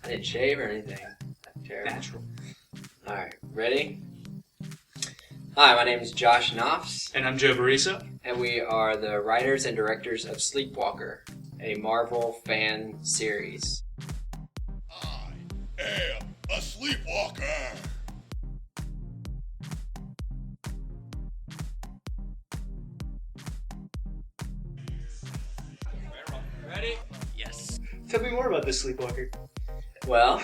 I didn't shave or anything. Terrible. Natural. Alright, ready? Hi, my name is Josh Knopfs. And I'm Joe Barisa. And we are the writers and directors of Sleepwalker, a Marvel fan series. I am a sleepwalker. Ready? Yes. Tell me more about this Sleepwalker. Well,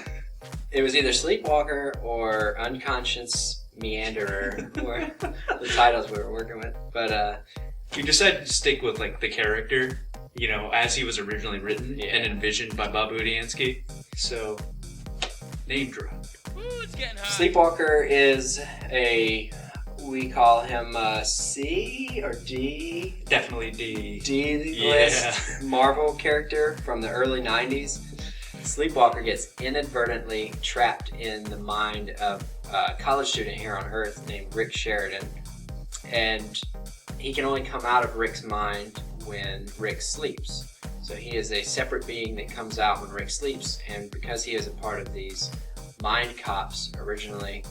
it was either Sleepwalker or Unconscious Meanderer were the titles we were working with. But We decided to stick with like the character, you know, as he was originally written and envisioned by Bob Budiansky. So, name drop. Sleepwalker is we call him C or D? Definitely D. D-list Marvel character from the early 90s. Sleepwalker gets inadvertently trapped in the mind of a college student here on Earth named Rick Sheridan. And he can only come out of Rick's mind when Rick sleeps. So he is a separate being that comes out when Rick sleeps, and because he is a part of these mind cops originally,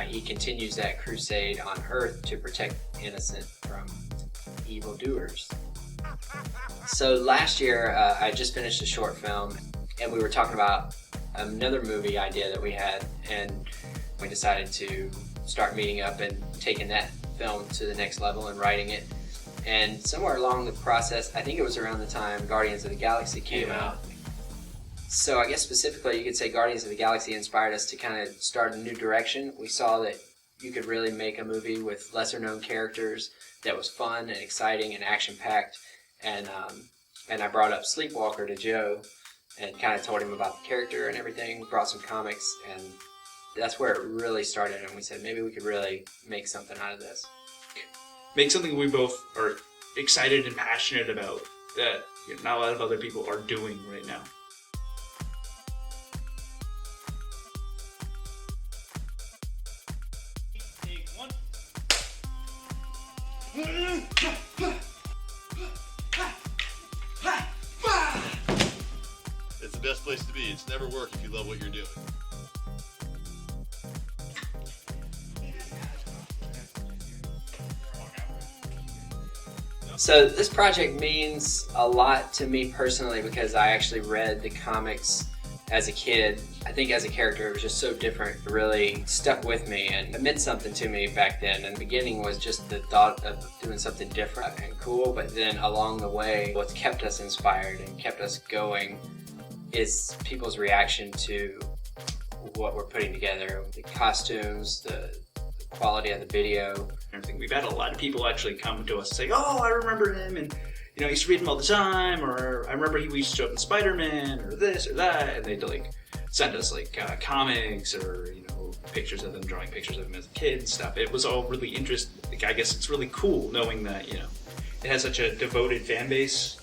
he continues that crusade on Earth to protect innocent from evildoers. So last year, I just finished a short film, and we were talking about another movie idea that we had, and we decided to start meeting up and taking that film to the next level and writing it. And somewhere along the process, I think it was around the time Guardians of the Galaxy came out. So I guess specifically you could say Guardians of the Galaxy inspired us to kind of start a new direction. We saw that you could really make a movie with lesser known characters that was fun and exciting and action packed. And I brought up Sleepwalker to Joe and kind of told him about the character and everything, brought some comics, and that's where it really started. And we said maybe we could really make something out of this. Make something we both are excited and passionate about that not a lot of other people are doing right now. Take one. It's the best place to be. It's never work if you love what you're doing. So this project means a lot to me personally because I actually read the comics as a kid. I think as a character it was just so different. It really stuck with me and it meant something to me back then. And the beginning was just the thought of doing something different and cool, but then along the way what's kept us inspired and kept us going is people's reaction to what we're putting together. The costumes, the quality of the video. Everything. We've had a lot of people actually come to us and say, "Oh, I remember him, and I used to read him all the time," or "I remember he used to show up in Spider-Man," or this or that, and they'd like send us like comics or pictures of them, drawing pictures of him as a kid and stuff. It was all really interesting. I guess it's really cool knowing that it has such a devoted fan base.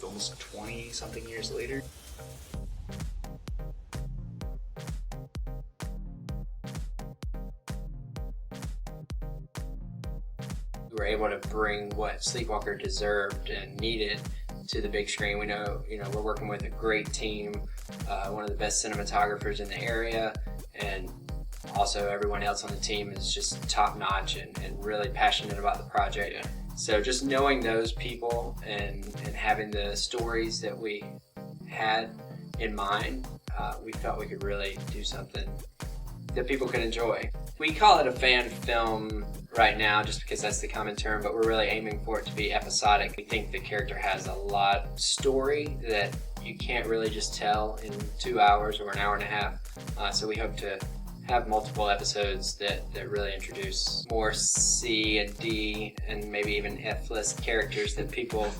Almost 20-something years later. We were able to bring what Sleepwalker deserved and needed to the big screen. We know, we're working with a great team, one of the best cinematographers in the area, and also everyone else on the team is just top notch and really passionate about the project. Yeah. So just knowing those people and having the stories that we had in mind, we felt we could really do something that people could enjoy. We call it a fan film right now just because that's the common term, but we're really aiming for it to be episodic. We think the character has a lot of story that you can't really just tell in 2 hours or an hour and a half. So we hope to have multiple episodes that really introduce more C and D and maybe even F-list characters that people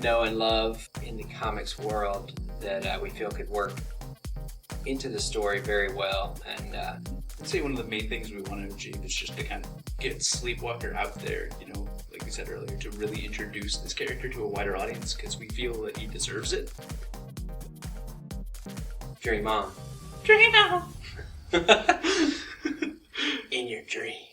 know and love in the comics world that we feel could work into the story very well. And I'd say one of the main things we want to achieve is just to kind of get Sleepwalker out there, like we said earlier, to really introduce this character to a wider audience because we feel that he deserves it. Dream on. Dream on! In your dream.